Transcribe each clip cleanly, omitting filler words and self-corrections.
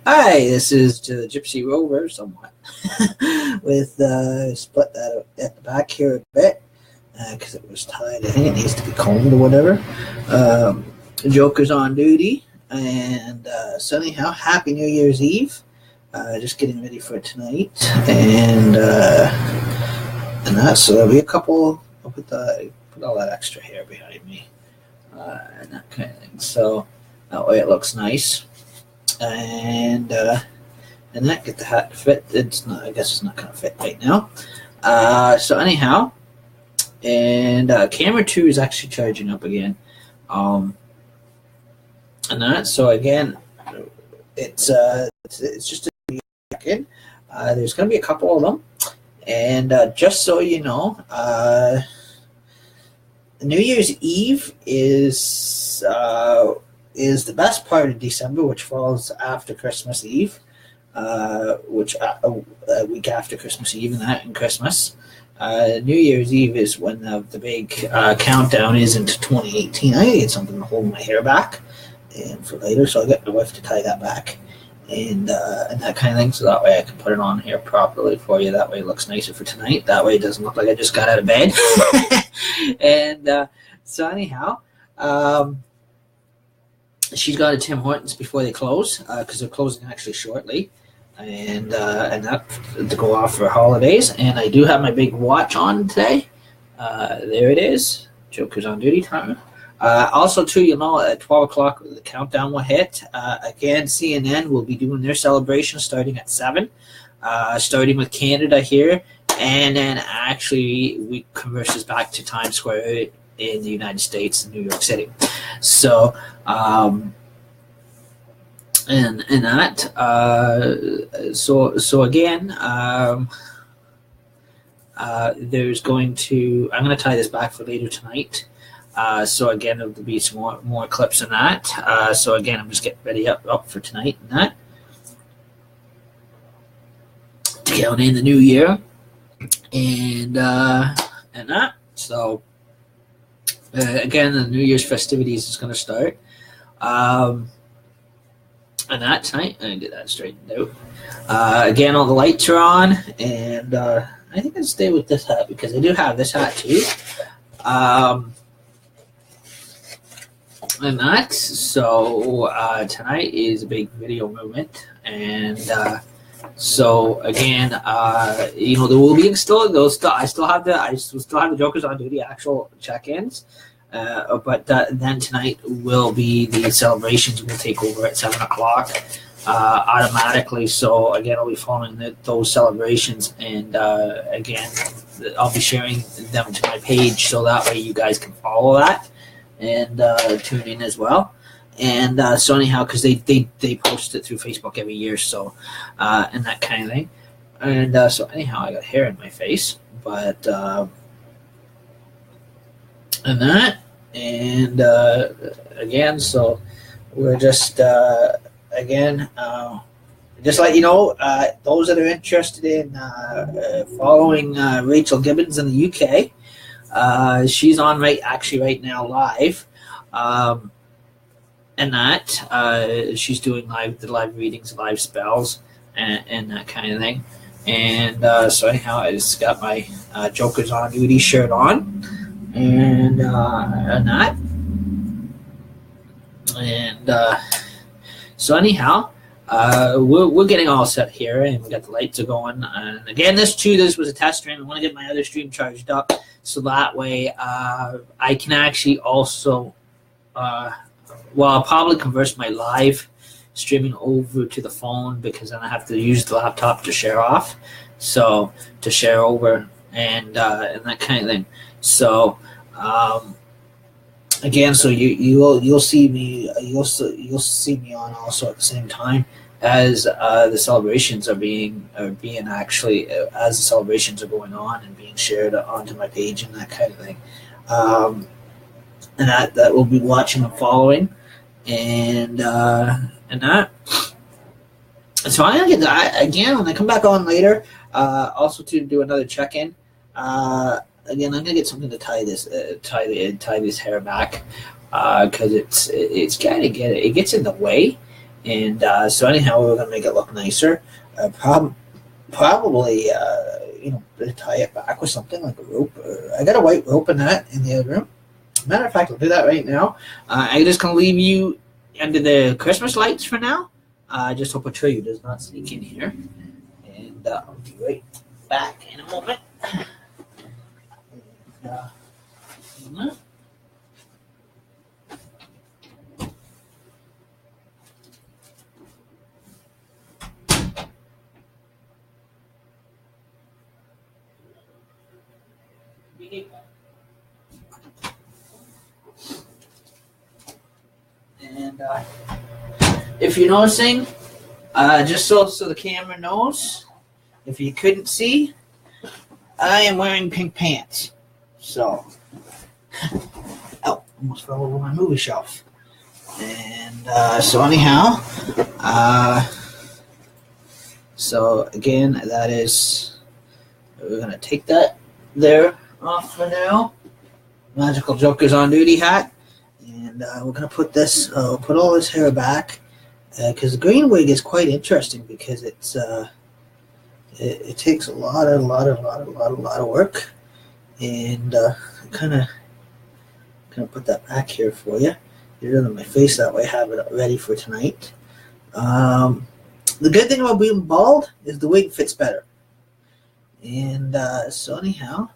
Hi, this is the Gypsy Rover somewhat with split that at the back here a bit because it was tied. I think it needs to be combed or whatever. Joker's on duty, and so anyhow, Happy New Year's Eve. Just getting ready for tonight, and that's so there'll be a couple. I'll put all that extra hair behind me and that kind of thing. So that way it looks nice. And that get the hat to fit. It's not. I guess it's not going to fit right now. So anyhow, and camera 2 is actually charging up again. And that. So again, it's just a second. There's going to be a couple of them, and just so you know, New Year's Eve is the best part of December, which falls after Christmas Eve, which a week after Christmas Eve and Christmas. New Year's Eve is when the big countdown is into 2018. I need something to hold my hair back and for later, so I'll get my wife to tie that back and that kind of thing, so that way I can put it on here properly for you. That way it looks nicer for tonight. That way it doesn't look like I just got out of bed. And so anyhow, she's got a Tim Hortons before they close because they're closing actually shortly, and that to go off for holidays. And I do have my big watch on today. There it is. Joker's on duty time. Also, too, you know, at 12 o'clock the countdown will hit. Again, CNN will be doing their celebration starting at 7, starting with Canada here, and then actually we converses back to Times Square in the United States, in New York City. So, and that, so again, there's going to, I'm going to tie this back for later tonight. So again, there'll be some more clips on that. So again, I'm just getting ready up for tonight and that. To get on in the new year. And that. So, again, the New Year's festivities is going to start. And that tonight, I get that straightened out. Again, all the lights are on, and I think I'll stay with this hat because I do have this hat too. And that, so tonight is a big video movement, and so again, you know, there will be I still have the Jokers on duty actual check-ins, but then tonight will be the celebrations. Will take over at 7 o'clock automatically. So again, I'll be following those celebrations, and again, I'll be sharing them to my page so that way you guys can follow that and tune in as well. And so anyhow, because they post it through Facebook every year, so and that kind of thing. And so anyhow, I got hair in my face, but and that, and again, so we're just again just let you know, those that are interested in following Rachel Gibbons in the UK, she's on right now live. And that she's doing the live readings, live spells, and that kind of thing. And so anyhow, I just got my Joker's on duty shirt on, and that, and so anyhow, we're getting all set here, and we got the lights are going. And again, this was a test stream. I want to get my other stream charged up, so that way I can actually also. Well, I'll probably convert my live streaming over to the phone because then I have to use the laptop to share off, so to share over and that kind of thing. So again, so you'll see me on also at the same time as the celebrations are being actually as the celebrations are going on and being shared onto my page and that kind of thing. And that we'll be watching and following, and that. So I'm gonna get that again when I come back on later. Also to do another check-in. Again, I'm gonna get something to tie this hair back because it gets in the way, And so anyhow, we're gonna make it look nicer. Probably tie it back with something like a rope. I got a white rope in the other room. Matter of fact, I'll do that right now. I'm just gonna leave you under the Christmas lights for now. Just hope Atreyu does not sneak in here. And I'll be right back in a moment. And, And if you're noticing, just so the camera knows, if you couldn't see, I am wearing pink pants. So, oh, almost fell over my movie shelf. And so anyhow, so again, that is, we're going to take that there off for now. Magical Joker's on duty hat. And we're going to put this, put all this hair back, because the green wig is quite interesting because it's, it takes a lot of work. And kind of put that back here for you. Get rid of my face that way, have it ready for tonight. The good thing about being bald is the wig fits better. And so anyhow,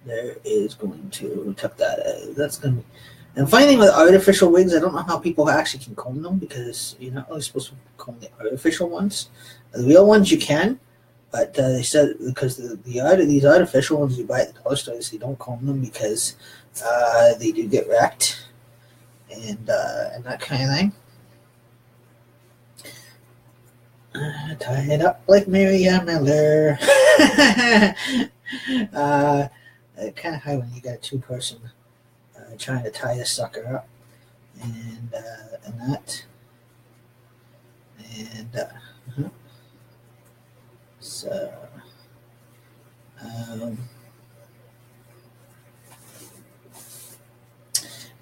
there is going to tuck that. That's going to be. And funny thing with artificial wigs, I don't know how people actually can comb them because you're not really supposed to comb the artificial ones. The real ones you can, but they said because these artificial ones you buy at the dollar store, they don't comb them because they do get wrecked and that kind of thing. Tie it up like Marianne Miller. Kind of high when you got a two-person trying to tie this sucker up, and that, and so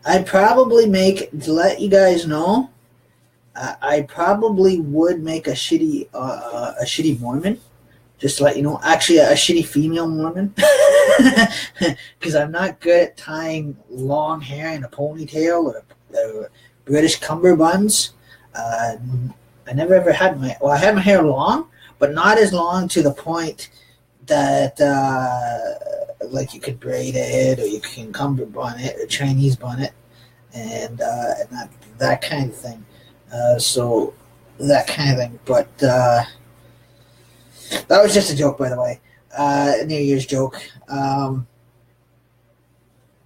I'd probably make, to let you guys know, I probably would make a shitty Mormon. Just to let you know, actually a shitty female Mormon, because I'm not good at tying long hair in a ponytail or British cummerbunds. I never ever had I had my hair long, but not as long to the point that like you could braid it or you can cummerbund it or Chinese bun it, and that kind of thing. So that kind of thing, but. That was just a joke, by the way. New Year's joke.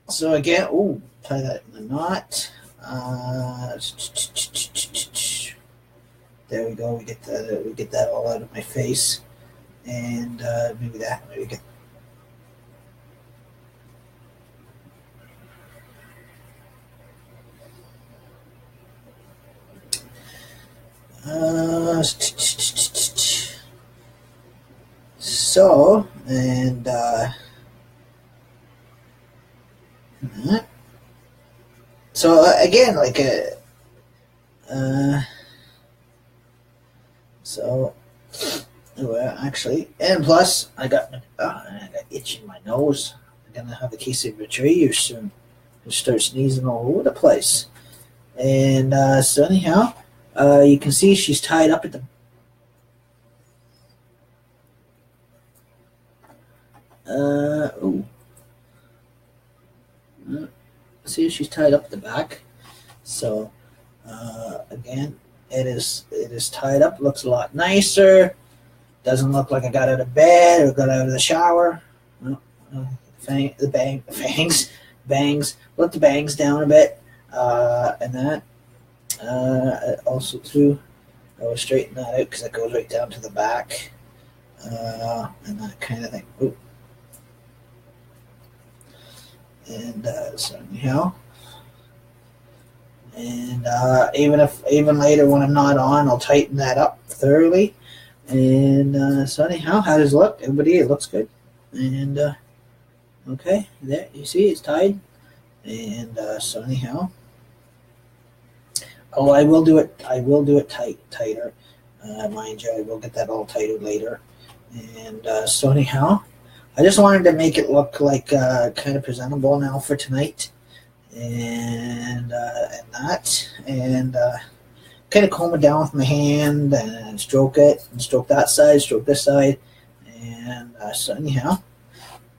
So again, tie that in the knot. There we go. We get that all out of my face, and maybe get. So, and so again, like so, well, actually, and plus, I got itch in my nose. I'm gonna have a case of Atreyu soon. I'll start sneezing all over the place, and so anyhow, you can see she's tied up at the. See, she's tied up at the back. So again, it is tied up. Looks a lot nicer. Doesn't look like I got out of bed or got out of the shower. Bangs. Let the bangs down a bit, and that also too. I will straighten that out because it goes right down to the back, and that kind of thing. Ooh. And so anyhow, and even later when I'm not on, I'll tighten that up thoroughly. And so anyhow, how does it look? Everybody, it looks good. And okay, there you see it's tied. And so anyhow, Oh, I will do it. I will do it tighter. Mind you, I will get that all tighter later. And so anyhow, I just wanted to make it look like kind of presentable now for tonight, and that, and kind of comb it down with my hand and stroke it, and stroke that side, stroke this side, and so anyhow,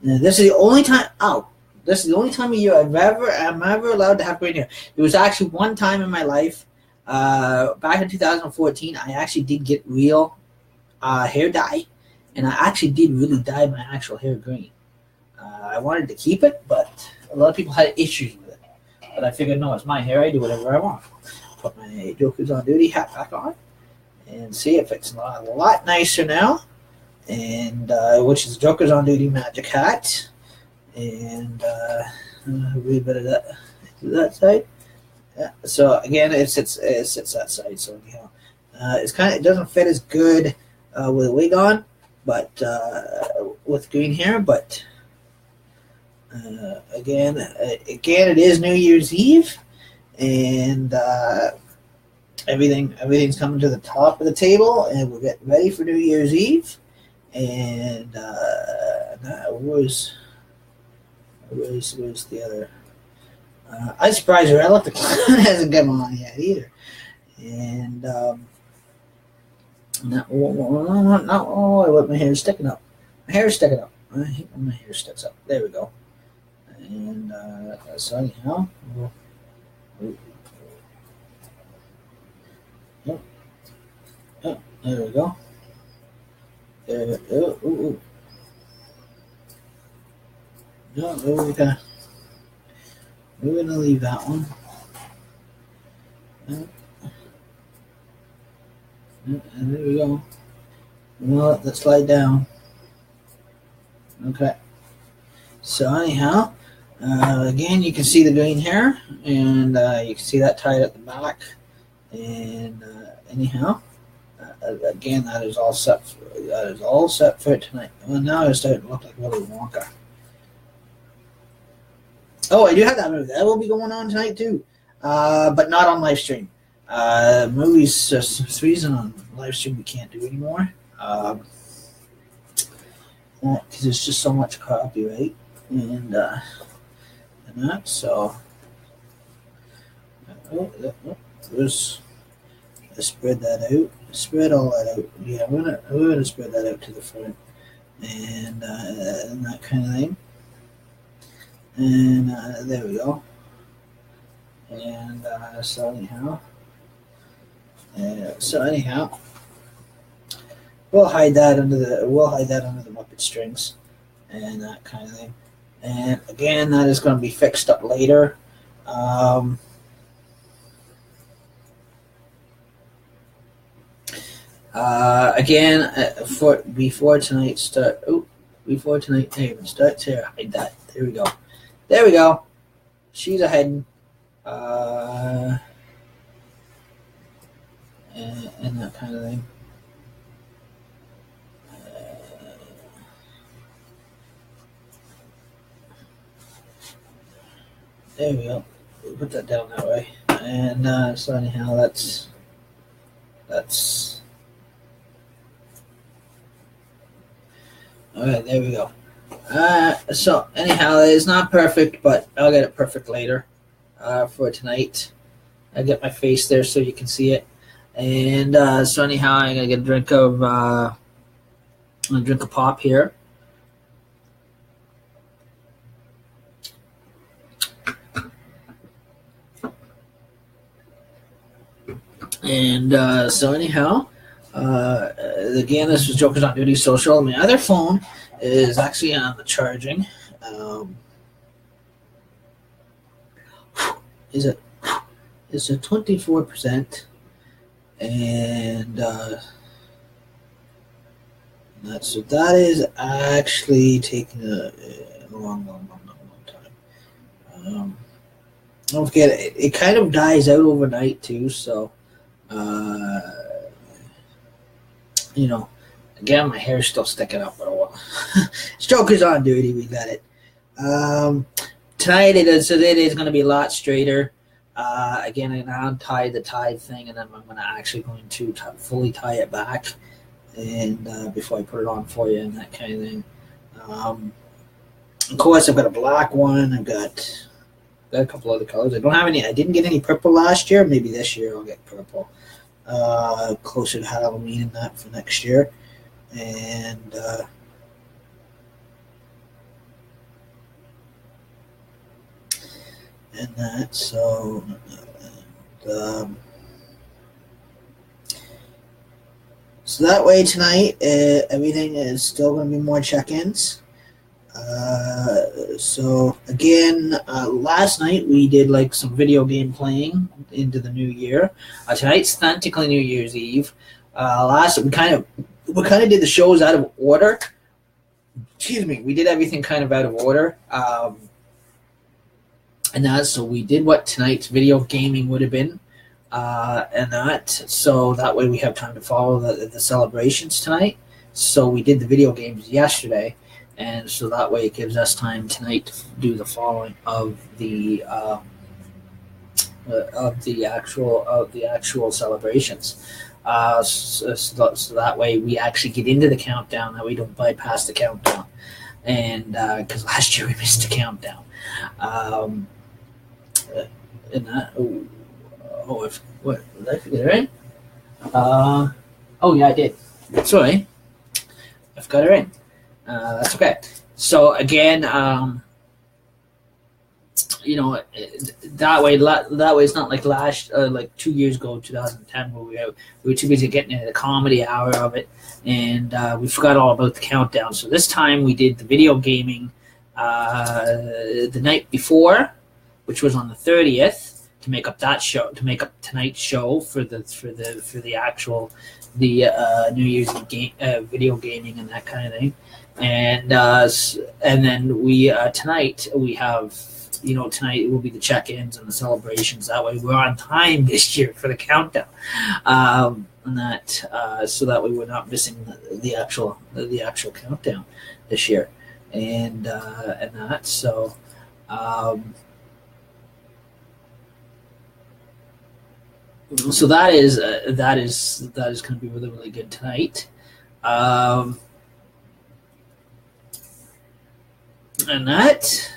and this is the only time. Oh, this is the only time of year I'm ever allowed to have green hair. There was actually one time in my life, back in 2014, I actually did get real hair dye, and I actually did really dye my actual hair green. I wanted to keep it, but a lot of people had issues with it. But I figured, no, it's my hair. I do whatever I want. Put my Jokers on Duty hat back on, and see if it's a lot nicer now. And which is Jokers on Duty magic hat, and a wee bit of that to that side. Yeah. So again, it sits that side. So anyhow, it doesn't fit as good with a wig on, but with green hair. But again, it is New Year's Eve, and everything's coming to the top of the table, and we're getting ready for New Year's Eve. And where's the other? I'm surprised Rella the Clown hasn't come on yet either. And my hair's sticking up. My hair's sticking up. I hate when my hair sticks up. There we go. And so anyhow, there we go. No, we're gonna leave that one. And there we go. We'll let that slide down. Okay. So anyhow, again, you can see the green hair, and you can see that tied at the back. And anyhow, again, that is all set. That is all set for tonight. Well, now it's starting to look like Willy Wonka. Oh, I do have that movie. That will be going on tonight too, but not on live stream. Movies, for some reason on live stream we can't do anymore, because there's just so much copyright and that. So, let's spread that out. Spread all that out. Yeah, we're gonna spread that out to the front, and that kind of thing. And there we go. And so anyhow, we'll hide that under the Muppet strings and that kind of thing. And again, that is going to be fixed up later. Again, before tonight even starts here, hide that. There we go. There we go. She's ahead. And that kind of thing. There we go. We'll put that down that way. And so anyhow, that's all right. There we go. So anyhow, it's not perfect, but I'll get it perfect later for tonight. I get my face there so you can see it. And so anyhow, I'm gonna get a drink of pop here. And so anyhow, again, this was Jokers on Duty Social. My other phone is actually on the charging. Is it 24%, and that is actually taking a long time. Don't forget, it kind of dies out overnight too, so again, my hair's still sticking up, but oh well. It's Jokers on Duty, we got it. Tonight it is going to be a lot straighter. Again, I'm gonna untie the tie thing, and then I'm gonna actually going to fully tie it back, and before I put it on for you and that kind of thing. Of course, I've got a black one. I've got a couple other colors. I don't have any. I didn't get any purple last year. Maybe this year I'll get purple. Closer to Halloween and that for next year, and that. So so that way tonight, everything is still going to be more check-ins. So again, last night we did like some video game playing into the new year. Tonight's technically New Year's Eve. We kind of did the shows out of order. Excuse me, we did everything kind of out of order. And that, so we did what tonight's video gaming would have been, and that, so that way we have time to follow the celebrations tonight. So we did the video games yesterday, and so that way it gives us time tonight to do the following of the actual celebrations. So that way we actually get into the countdown, that we don't bypass the countdown, and because last year we missed the countdown. And that, what did I forget it in? Oh yeah, I did. Sorry, I've got her in. That's okay. So again, you know, that way it's not like like 2 years ago, 2010, where we were too busy getting into the comedy hour of it, and we forgot all about the countdown. So this time we did the video gaming the night before, which was on the 30th, to make up that show, to make up tonight's show for the actual New Year's game, video gaming and that kind of thing, and then we tonight we have, you know, tonight will be the check-ins and the celebrations. That way we're on time this year for the countdown, and that so that way we're not missing the actual countdown this year, and that, so. So that is going to be really, really good tonight, and that,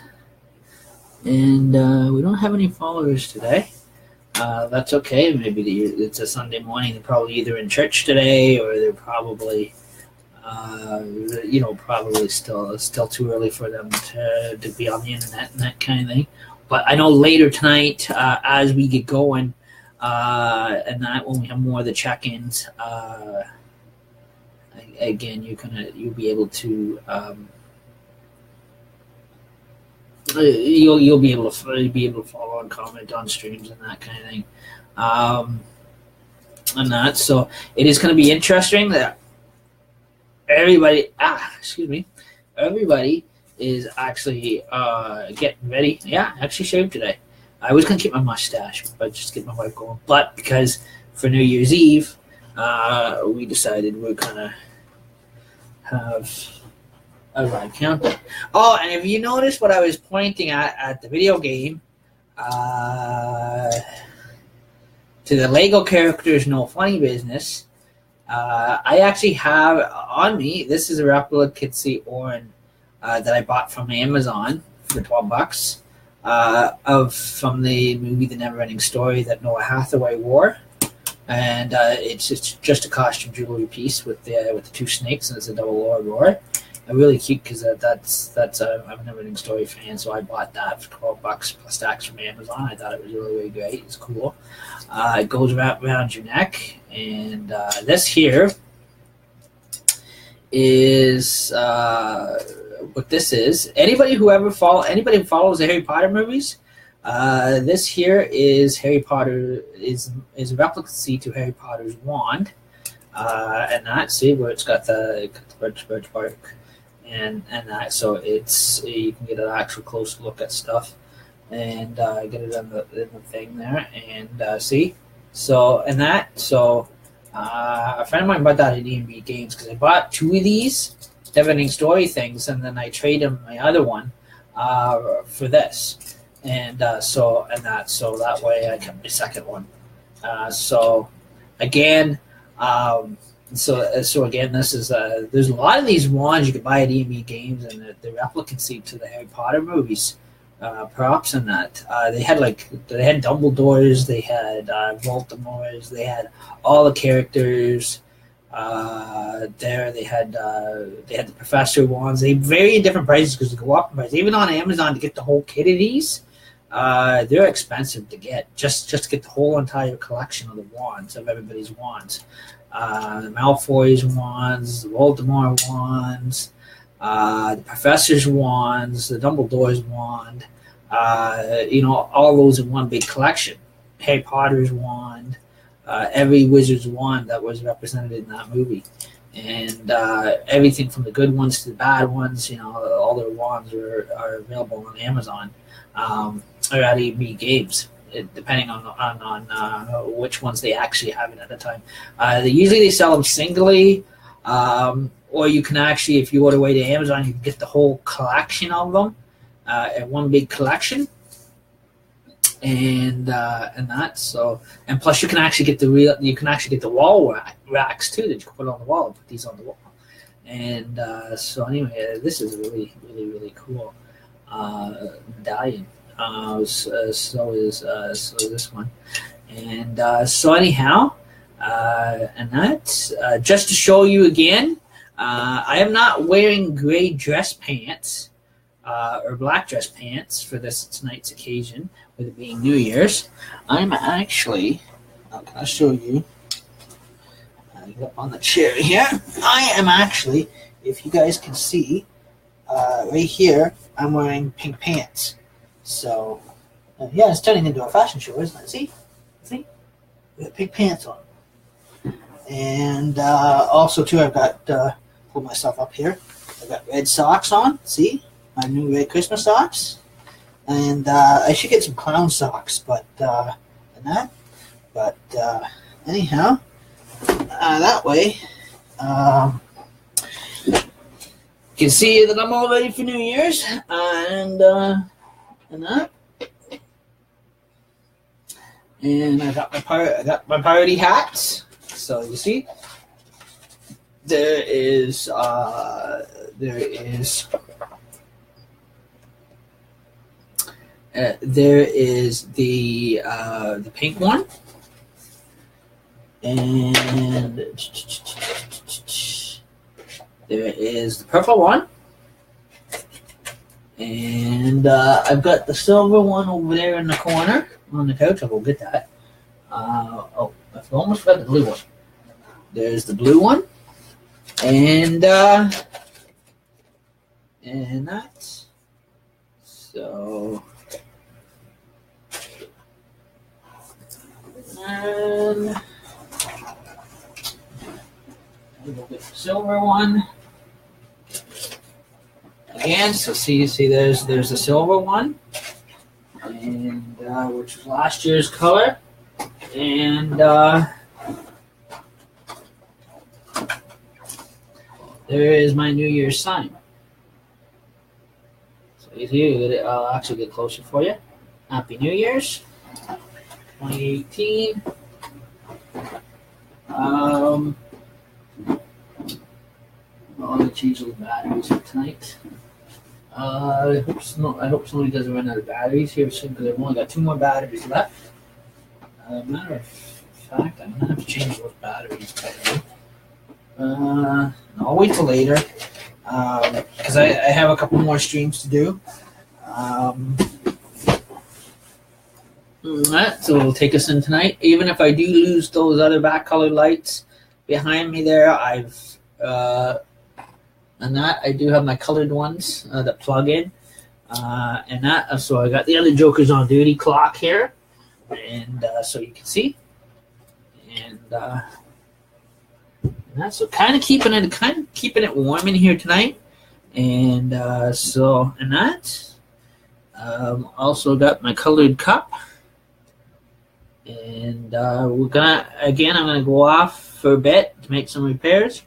and we don't have any followers today. That's okay. Maybe it's a Sunday morning. They're probably either in church today, or they're probably, you know, probably still too early for them to be on the internet and that kind of thing. But I know later tonight, as we get going. And that, when we have more of the check-ins, again, you'll be able to you'll be able to follow and comment on streams and that kind of thing, and that. So it is going to be interesting that everybody is actually getting ready. Yeah, I actually shaved today. I was going to keep my mustache, but just get my wife going. But because for New Year's Eve, we decided we're going to have a live countdown. Oh, and if you notice what I was pointing at the video game, to the Lego characters No Funny Business, I actually have on me, this is a replica Kitsy Oren that I bought from Amazon for $12. From the movie The Neverending Story that Noah Hathaway wore, and it's just a costume jewelry piece with the two snakes, and it's a double roar. Really cute, because that's I'm a Neverending Story fan, so I bought that for $12 plus tax from Amazon. I thought it was really, really great. It's cool. It goes around your neck, and this here is. What this is, anybody who follows the Harry Potter movies, this here is Harry Potter, is a replica to Harry Potter's wand, and that, see where it's got the birch bark, and that, so it's, you can get an actual close look at stuff, and get it in the thing there, and see, so, and that, so a friend of mine bought that at D&B Games, because I bought two of these Neverending Story things, and then I traded my other one for this, and so that way I kept my second one. So again, so again, this is there's a lot of these wands you can buy at EME Games, and the replicancy to the Harry Potter movies. Props in that they had Dumbledores, they had Voldemorts, they had all the characters there. They had the Professor wands. They vary in different prices because they go up in price. Even on Amazon to get the whole kit of these, they're expensive to get. Just to get the whole entire collection of the wands, of everybody's wands. The Malfoy's wands, the Voldemort wands, the Professor's wands, the Dumbledore's wand. All those in one big collection. Harry Potter's wand, every wizard's wand that was represented in that movie, and everything from the good ones to the bad ones. All their wands are available on Amazon or at EB Games, depending on which ones they actually have it at the time. They sell them singly, or you can actually, if you order away to Amazon, you can get the whole collection of them. In one big collection, and plus you can actually get the wall racks too that you can put on the wall and put these on the wall, and so anyway, this is a really really really cool medallion. So is this one, and so anyhow, and that's just to show you again. I am not wearing gray dress pants. Or black dress pants for tonight's occasion, with it being New Year's. I'm actually, can I show you? Up on the chair here. I am actually, if you guys can see, right here, I'm wearing pink pants. So, yeah, it's turning into a fashion show, isn't it? See? We got pink pants on. And also, too, I've got, pull myself up here, I've got red socks on, see? My new red Christmas socks, and I should get some clown socks, anyhow, that way, you can see that I'm all ready for New Year's, and that, and I got my party hats. So you see, there is the pink one, and there is the purple one, and I've got the silver one over there in the corner on the couch. I will get that. I've almost forgot the blue one. There's the blue one, and that's so. And we'll get the silver one again. So see, there's the silver one, and which was last year's color, and there is my New Year's sign. So you see, I'll actually get closer for you. Happy New Year's. 2018. I'm going to change the batteries for tonight. I hope somebody doesn't run out of batteries here soon, because I've only got 2 more batteries left. Matter of fact, I'm going to have to change those batteries. I'll wait till later, because I have a couple more streams to do. So it'll take us in tonight. Even if I do lose those other back colored lights behind me there, and that I do have my colored ones that plug in, and that. So I got the other Joker's on duty clock here, and so you can see, and that's so kind of keeping it warm in here tonight, and so and that. Also got my colored cup. And I'm gonna go off for a bit to make some repairs,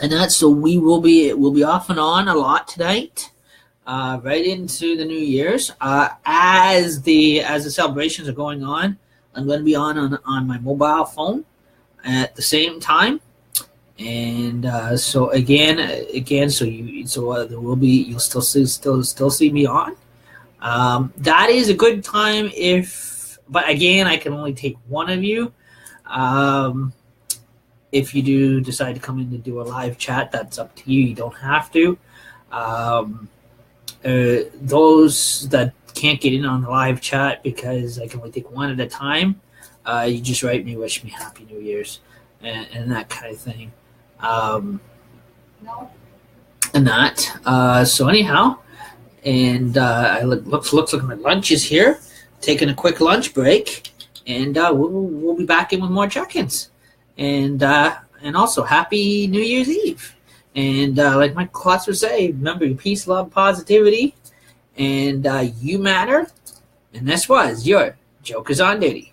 and that, so we'll be off and on a lot tonight, right into the New Year's. As the celebrations are going on, I'm going to be on my mobile phone at the same time, and so again, there will be, you'll still see me on. That is a good time but again, I can only take one of you. If you do decide to come in to do a live chat, that's up to you. You don't have to. Those that can't get in on the live chat because I can only take one at a time, you just write me, wish me Happy New Year's, and that kind of thing. And that. So anyhow, and I looks like my lunch is here. Taking a quick lunch break, and we'll be back in with more check-ins, and also Happy New Year's Eve. And like my class would say, remember your peace, love, positivity, and you matter. And this was your Jokers on Duty.